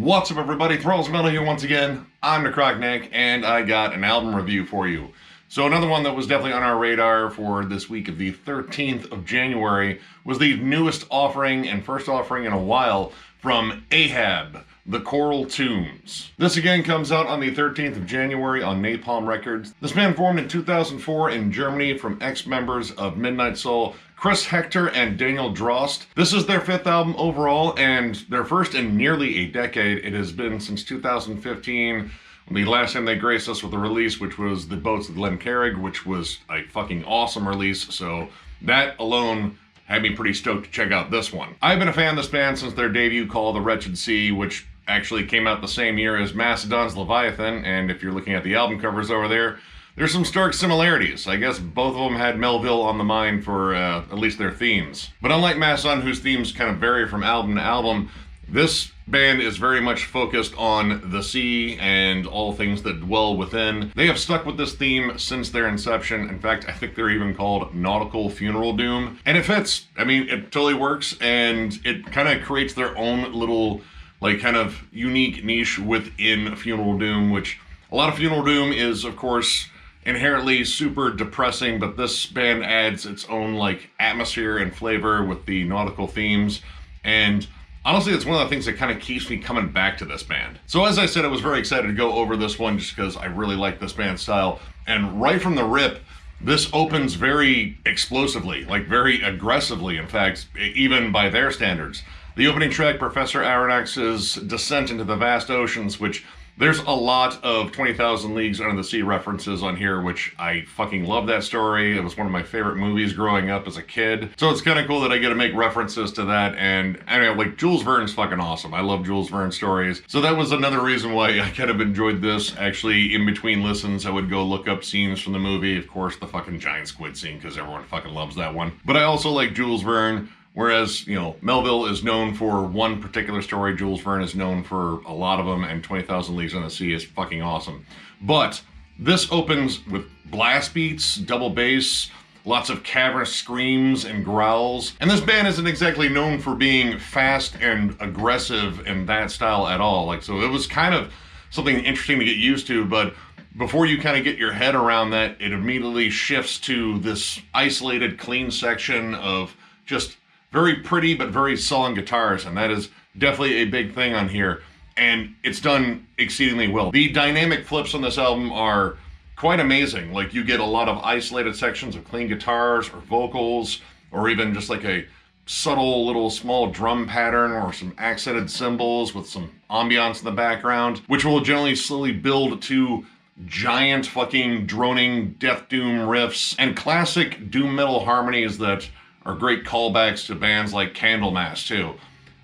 What's up, everybody? Thralls here once again. I'm Necrotic Nick, and I got an album review for you. So another one that was definitely on our radar for this week of the 13th of January was the newest offering and first offering in a while from Ahab, The Coral Tombs. This again comes out on the 13th of January on Napalm Records. This band formed in 2004 in Germany from ex-members of Midnight Soul, Chris Hector and Daniel Drost. This is their fifth album overall and their first in nearly a decade. It has been since 2015. The last time they graced us with a release, which was The Boats of Glen Carrig, which was a fucking awesome release. So that alone had me pretty stoked to check out this one. I've been a fan of this band since their debut called The Wretched Sea, which actually came out the same year as Mastodon's Leviathan. And if you're looking at the album covers over there, there's some stark similarities. I guess both of them had Melville on the mind for at least their themes. But unlike Mastodon, whose themes kind of vary from album to album, this band is very much focused on the sea and all things that dwell within. They have stuck with this theme since their inception. In fact, I think they're even called Nautical Funeral Doom. And it fits. I mean, it totally works, and it kind of creates their own little, like, kind of unique niche within Funeral Doom, which a lot of Funeral Doom is, of course, inherently super depressing, but this band adds its own like atmosphere and flavor with the nautical themes. And honestly, it's one of the things that kind of keeps me coming back to this band. So as I said, I was very excited to go over this one just because I really like this band's style. And right from the rip, this opens very explosively, like very aggressively, in fact, even by their standards. The opening track, Professor Aronnax's Descent into the Vast Oceans, which there's a lot of 20,000 Leagues Under the Sea references on here, which I fucking love that story. It was one of my favorite movies growing up as a kid. So it's kind of cool that I get to make references to that. And anyway, like, Jules Verne's fucking awesome. I love Jules Verne stories. So that was another reason why I kind of enjoyed this. Actually, in between listens, I would go look up scenes from the movie. Of course, the fucking giant squid scene, because everyone fucking loves that one. But I also like Jules Verne. Whereas, you know, Melville is known for one particular story, Jules Verne is known for a lot of them, and 20,000 Leagues Under the Sea is fucking awesome. But this opens with blast beats, double bass, lots of cavernous screams and growls. And this band isn't exactly known for being fast and aggressive in that style at all. Like, so it was kind of something interesting to get used to, but before you kind of get your head around that, it immediately shifts to this isolated, clean section of just very pretty but very sullen guitars, and that is definitely a big thing on here, and it's done exceedingly well. The dynamic flips on this album are quite amazing. Like, you get a lot of isolated sections of clean guitars or vocals, or even just like a subtle little small drum pattern or some accented cymbals with some ambiance in the background, which will generally slowly build to giant fucking droning death doom riffs and classic doom metal harmonies that are great callbacks to bands like Candlemass too.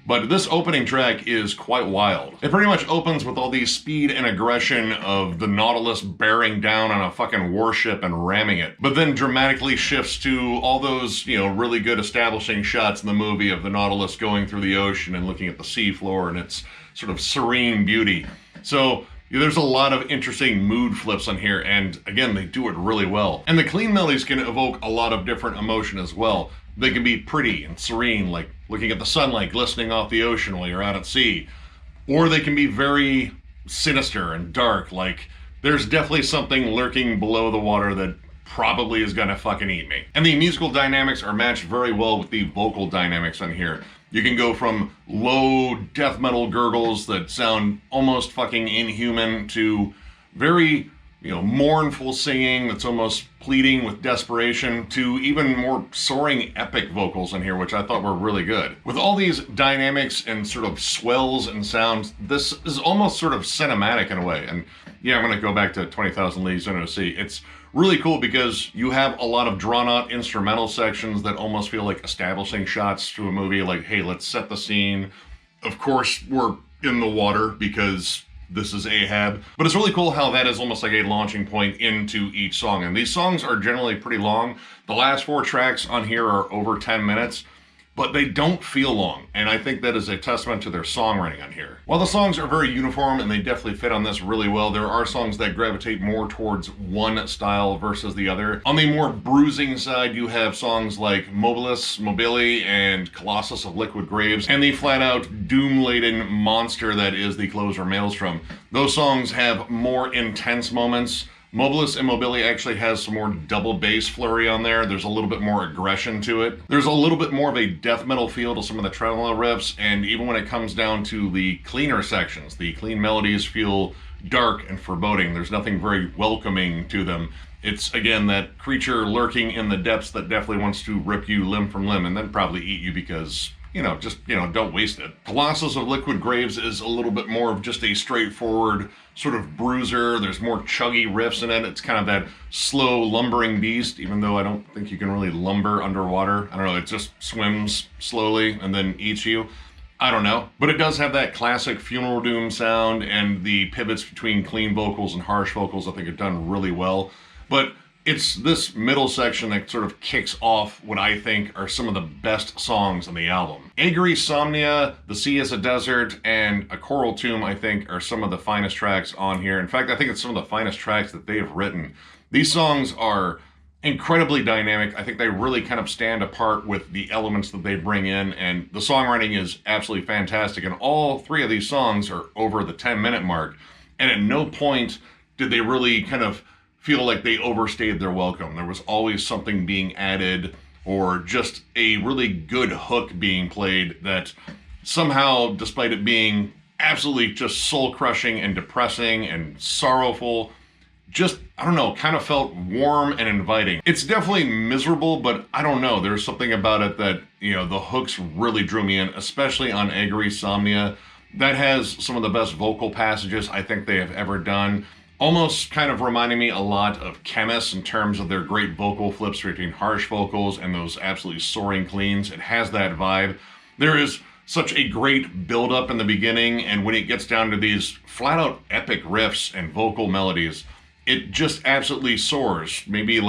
But this opening track is quite wild. It pretty much opens with all the speed and aggression of the Nautilus bearing down on a fucking warship and ramming it, but then dramatically shifts to all those, you know, really good establishing shots in the movie of the Nautilus going through the ocean and looking at the seafloor and its sort of serene beauty. So there's a lot of interesting mood flips on here, and again, they do it really well. And the clean melodies can evoke a lot of different emotion as well. They can be pretty and serene, like looking at the sunlight glistening off the ocean while you're out at sea. Or they can be very sinister and dark, like there's definitely something lurking below the water that probably is gonna fucking eat me. And the musical dynamics are matched very well with the vocal dynamics on here. You can go from low death metal gurgles that sound almost fucking inhuman to very, you know, mournful singing that's almost pleading with desperation, to even more soaring epic vocals in here, which I thought were really good. With all these dynamics and sort of swells and sounds, this is almost sort of cinematic in a way. And yeah, I'm gonna go back to 20,000 Leagues Under the Sea. It's really cool because you have a lot of drawn out instrumental sections that almost feel like establishing shots to a movie, like, hey, let's set the scene. Of course, we're in the water because this is Ahab. But it's really cool how that is almost like a launching point into each song. And these songs are generally pretty long. The last 4 tracks on here are over 10 minutes. but they don't feel long, and I think that is a testament to their songwriting on here. While the songs are very uniform and they definitely fit on this really well, there are songs that gravitate more towards one style versus the other. On the more bruising side, you have songs like Mobilis, Mobili, and Colossus of Liquid Graves, and the flat-out doom-laden monster that is the closer Maelstrom. Those songs have more intense moments. Mobilis and Mobili actually has some more double bass flurry on there. There's a little bit more aggression to it. There's a little bit more of a death metal feel to some of the tremolo riffs, and even when it comes down to the cleaner sections, the clean melodies feel dark and foreboding. There's nothing very welcoming to them. It's, again, that creature lurking in the depths that definitely wants to rip you limb from limb and then probably eat you because, don't waste it. Colossus of Liquid Graves is a little bit more of just a straightforward sort of bruiser. There's more chuggy riffs in it. It's kind of that slow lumbering beast, even though I don't think you can really lumber underwater. I don't know, it just swims slowly and then eats you. I don't know. But it does have that classic Funeral Doom sound, and the pivots between clean vocals and harsh vocals I think are done really well. But it's this middle section that sort of kicks off what I think are some of the best songs on the album. Agri Somnia, The Sea is a Desert, and A Coral Tomb, I think, are some of the finest tracks on here. In fact, I think it's some of the finest tracks that they have written. These songs are incredibly dynamic. I think they really kind of stand apart with the elements that they bring in, and the songwriting is absolutely fantastic. And all three of these songs are over the 10-minute mark, and at no point did they really kind of feel like they overstayed their welcome. There was always something being added or just a really good hook being played that somehow, despite it being absolutely just soul-crushing and depressing and sorrowful, just, I don't know, kind of felt warm and inviting. It's definitely miserable, but I don't know. There's something about it that, the hooks really drew me in, especially on Agri Somnia. That has some of the best vocal passages I think they have ever done. Almost kind of reminding me a lot of Chemist in terms of their great vocal flips between harsh vocals and those absolutely soaring cleans. It has that vibe. There is such a great build-up in the beginning, and when it gets down to these flat-out epic riffs and vocal melodies, it just absolutely soars. Maybe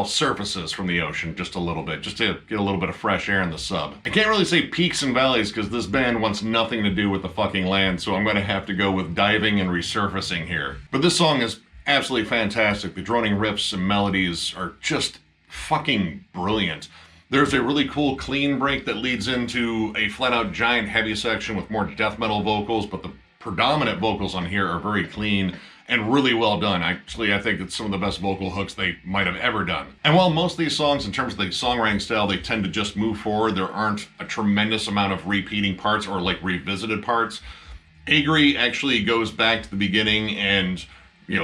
surfaces from the ocean just a little bit, just to get a little bit of fresh air in the sub. I can't really say peaks and valleys because this band wants nothing to do with the fucking land, so I'm going to have to go with diving and resurfacing here. But this song is absolutely fantastic. The droning riffs and melodies are just fucking brilliant. There's a really cool clean break that leads into a flat-out giant heavy section with more death metal vocals, but the predominant vocals on here are very clean and really well done. Actually, I think it's some of the best vocal hooks they might have ever done. And while most of these songs, in terms of the songwriting style, they tend to just move forward, there aren't a tremendous amount of repeating parts or revisited parts. Agri actually goes back to the beginning and,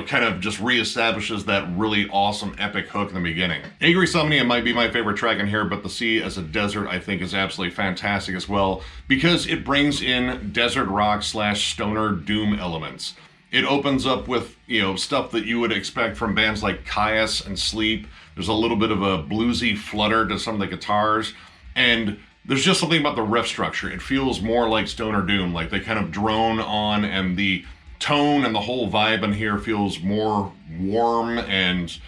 kind of just reestablishes that really awesome epic hook in the beginning. Agri Somnia might be my favorite track in here, but The Sea as a Desert I think is absolutely fantastic as well because it brings in desert rock / stoner doom elements. It opens up with, stuff that you would expect from bands like Caius and Sleep. There's a little bit of a bluesy flutter to some of the guitars, and there's just something about the riff structure. It feels more like stoner doom, like they kind of drone on, and the tone and the whole vibe in here feels more warm, and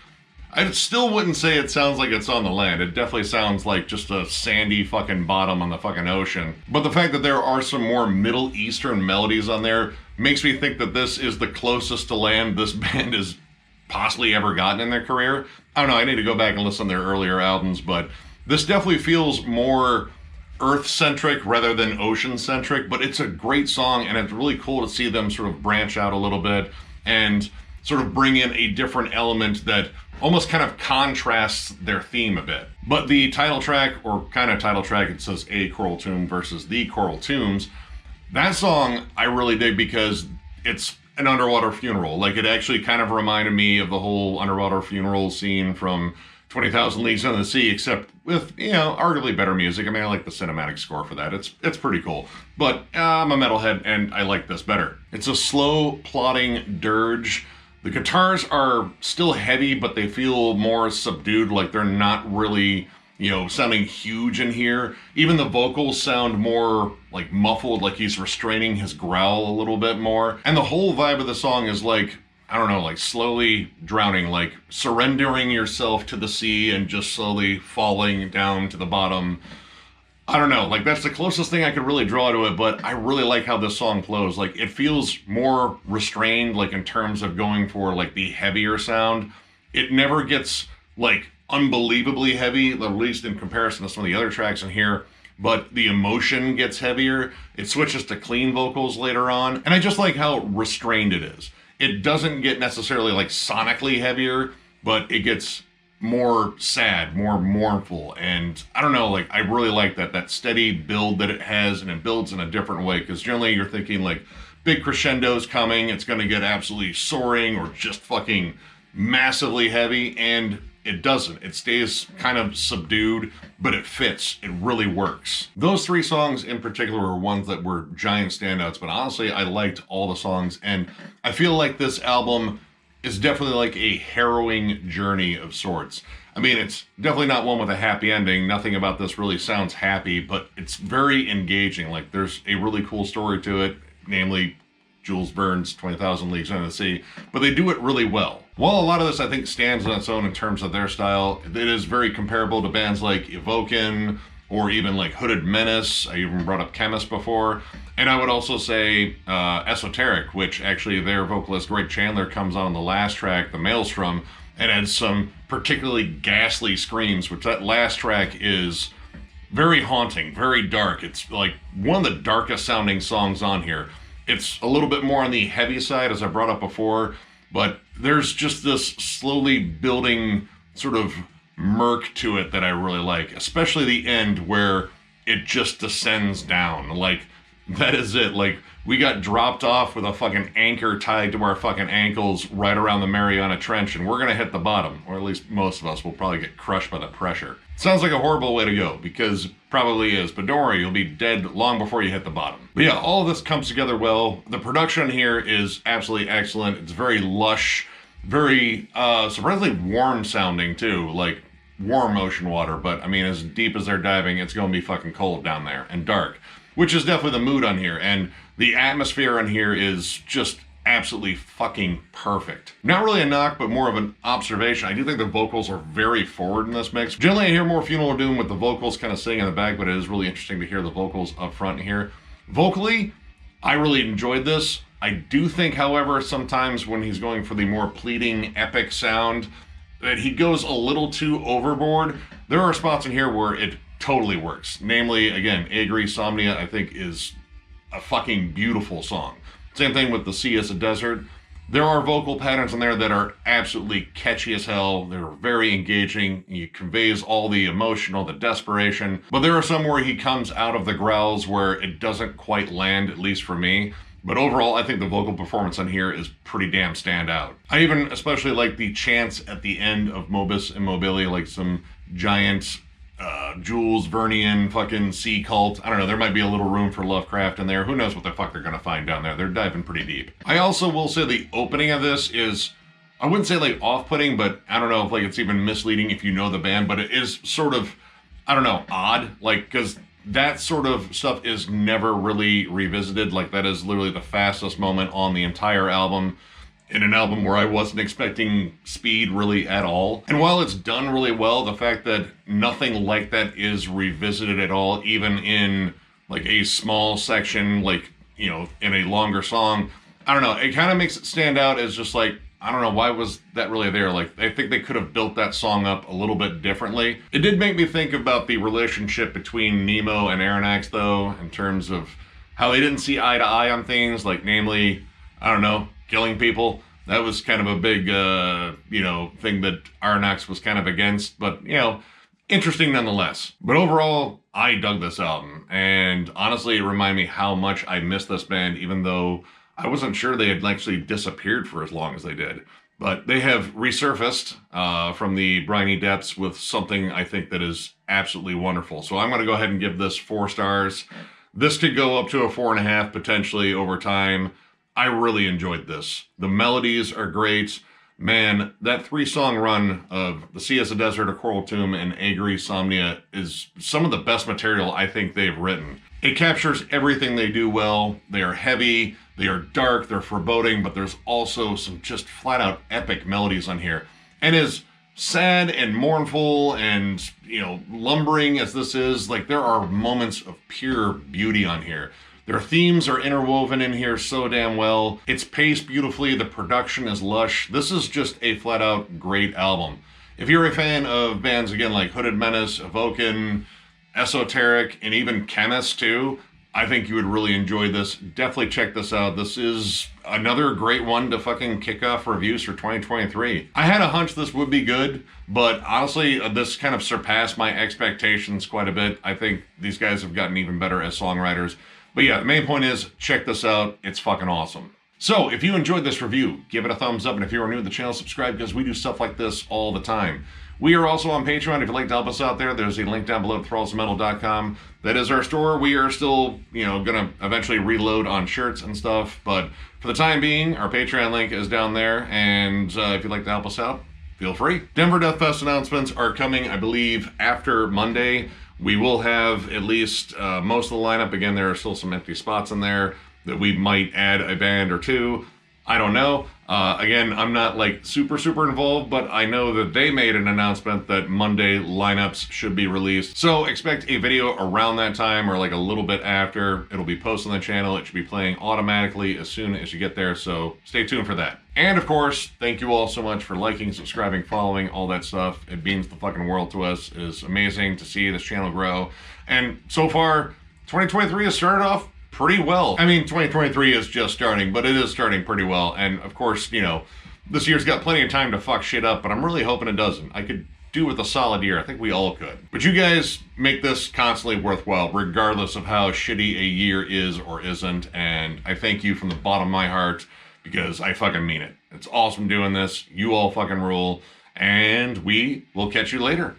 I still wouldn't say it sounds like it's on the land. It definitely sounds like just a sandy fucking bottom on the fucking ocean. But the fact that there are some more Middle Eastern melodies on there makes me think that this is the closest to land this band has possibly ever gotten in their career. I don't know, I need to go back and listen to their earlier albums, but this definitely feels more Earth-centric rather than ocean-centric, but it's a great song, and it's really cool to see them sort of branch out a little bit and sort of bring in a different element that almost kind of contrasts their theme a bit. But the title track, or kind of title track, it says A Coral Tomb versus The Coral Tombs, that song I really dig because it's an underwater funeral. It actually kind of reminded me of the whole underwater funeral scene from 20,000 Leagues Under the Sea, except with, arguably better music. I mean, I like the cinematic score for that. It's pretty cool. But I'm a metalhead, and I like this better. It's a slow, plodding dirge. The guitars are still heavy, but they feel more subdued, like they're not really, sounding huge in here. Even the vocals sound more muffled, like he's restraining his growl a little bit more. And the whole vibe of the song is slowly drowning, surrendering yourself to the sea and just slowly falling down to the bottom. I don't know, like that's the closest thing I could really draw to it, but I really like how this song flows. Like it feels more restrained, like in terms of going for like the heavier sound. It never gets like unbelievably heavy, at least in comparison to some of the other tracks in here, but the emotion gets heavier. It switches to clean vocals later on, and I just like how restrained it is. It doesn't get necessarily like sonically heavier, but it gets more sad, more mournful, and I don't know, like I really like that steady build that it has, and it builds in a different way, because generally you're thinking like big crescendos coming, it's going to get absolutely soaring or just fucking massively heavy, and it doesn't. It stays kind of subdued, but it fits. It really works. Those three songs in particular were ones that were giant standouts, but honestly, I liked all the songs, and I feel like this album is definitely like a harrowing journey of sorts. I mean, it's definitely not one with a happy ending. Nothing about this really sounds happy, but it's very engaging. Like, there's a really cool story to it, namely Jules Verne's 20,000 Leagues Under the Sea, but they do it really well. While a lot of this, I think, stands on its own in terms of their style, it is very comparable to bands like Evoken, or even like Hooded Menace. I even brought up Chemist before. And I would also say Esoteric, which actually their vocalist Greg Chandler comes on the last track, The Maelstrom, and adds some particularly ghastly screams, which that last track is very haunting, very dark. It's like one of the darkest sounding songs on here. It's a little bit more on the heavy side, as I brought up before, but there's just this slowly building sort of murk to it that I really like, especially the end where it just descends down. Like, that is it. Like, we got dropped off with a fucking anchor tied to our fucking ankles right around the Mariana Trench, and we're gonna hit the bottom, or at least most of us will probably get crushed by the pressure. Sounds like a horrible way to go, because it probably is, but don't worry, you'll be dead long before you hit the bottom. But yeah, all of this comes together well. The production here is absolutely excellent. It's very lush, very surprisingly warm sounding too, like warm ocean water, but I mean, as deep as they're diving, it's gonna be fucking cold down there, and dark, which is definitely the mood on here, and the atmosphere on here is just absolutely fucking perfect. Not really a knock, but more of an observation. I do think the vocals are very forward in this mix. Generally, I hear more Funeral Doom with the vocals kind of sitting in the back, but it is really interesting to hear the vocals up front here. Vocally, I really enjoyed this. I do think, however, sometimes when he's going for the more pleading, epic sound, that he goes a little too overboard. There are spots in here where it totally works. Namely, again, Agri Somnia, I think, is a fucking beautiful song. Same thing with The Sea as a Desert. There are vocal patterns in there that are absolutely catchy as hell. They're very engaging. He conveys all the emotion, all the desperation. But there are some where he comes out of the growls where it doesn't quite land, at least for me. But overall, I think the vocal performance on here is pretty damn standout. I even especially like the chants at the end of Mobus Immobilia, like some giant Jules Vernian fucking sea cult. I don't know, there might be a little room for Lovecraft in there. Who knows what the fuck they're gonna find down there. They're diving pretty deep. I also will say the opening of this is, I wouldn't say like off-putting, but I don't know if like it's even misleading if you know the band, but it is sort of, I don't know, odd. Like, because that sort of stuff is never really revisited. Like, that is literally the fastest moment on the entire album, in an album where I wasn't expecting speed really at all. And while it's done really well, the fact that nothing like that is revisited at all, even in like a small section, like, you know, in a longer song, I don't know, it kind of makes it stand out as just like, I don't know, why was that really there? Like, I think they could have built that song up a little bit differently. It did make me think about the relationship between Nemo and Aronnax, though, in terms of how they didn't see eye to eye on things, like, namely, I don't know, killing people. That was kind of a big, you know, thing that Aronnax was kind of against, but, you know, interesting nonetheless. But overall, I dug this album, and honestly, it reminded me how much I missed this band, even though I wasn't sure they had actually disappeared for as long as they did. But they have resurfaced from the briny depths with something I think that is absolutely wonderful. So I'm going to go ahead and give this 4 stars. This could go up to a 4.5 potentially over time. I really enjoyed this. The melodies are great. Man, that 3-song run of The Sea as a Desert, A Coral Tomb, and Agri Somnia is some of the best material I think they've written. It captures everything they do well. They are heavy, they are dark, they're foreboding, but there's also some just flat out epic melodies on here. And as sad and mournful and, lumbering as this is, like, there are moments of pure beauty on here. Their themes are interwoven in here so damn well. It's paced beautifully. The production is lush. This is just a flat out great album. If you're a fan of bands, again, like Hooded Menace, Evoken, Esoteric, and even Chemist too, I think you would really enjoy this. Definitely check this out. This is another great one to fucking kick off reviews for 2023. I had a hunch this would be good, but honestly, this kind of surpassed my expectations quite a bit. I think these guys have gotten even better as songwriters. But yeah, the main point is, check this out. It's fucking awesome. So, if you enjoyed this review, give it a thumbs up, and if you are new to the channel, subscribe, because we do stuff like this all the time. We are also on Patreon. If you'd like to help us out there, there's a link down below at thrallsmetal.com. That is our store. We are still, going to eventually reload on shirts and stuff, but for the time being, our Patreon link is down there, and if you'd like to help us out, feel free. Denver Death Fest announcements are coming, I believe, after Monday. We will have at least most of the lineup. Again, there are still some empty spots in there that we might add a band or two. I don't know. Again, I'm not like super involved, but I know that they made an announcement that Monday lineups should be released. So expect a video around that time or like a little bit after. It'll be posted on the channel. It should be playing automatically as soon as you get there. So stay tuned for that. And of course, thank you all so much for liking, subscribing, following, all that stuff. It means the fucking world to us. It is amazing to see this channel grow. And so far, 2023 has started off pretty well. I mean, 2023 is just starting, but it is starting pretty well. And of course, this year's got plenty of time to fuck shit up, but I'm really hoping it doesn't. I could do with a solid year. I think we all could. But you guys make this constantly worthwhile, regardless of how shitty a year is or isn't. And I thank you from the bottom of my heart, because I fucking mean it. It's awesome doing this. You all fucking rule. And we will catch you later.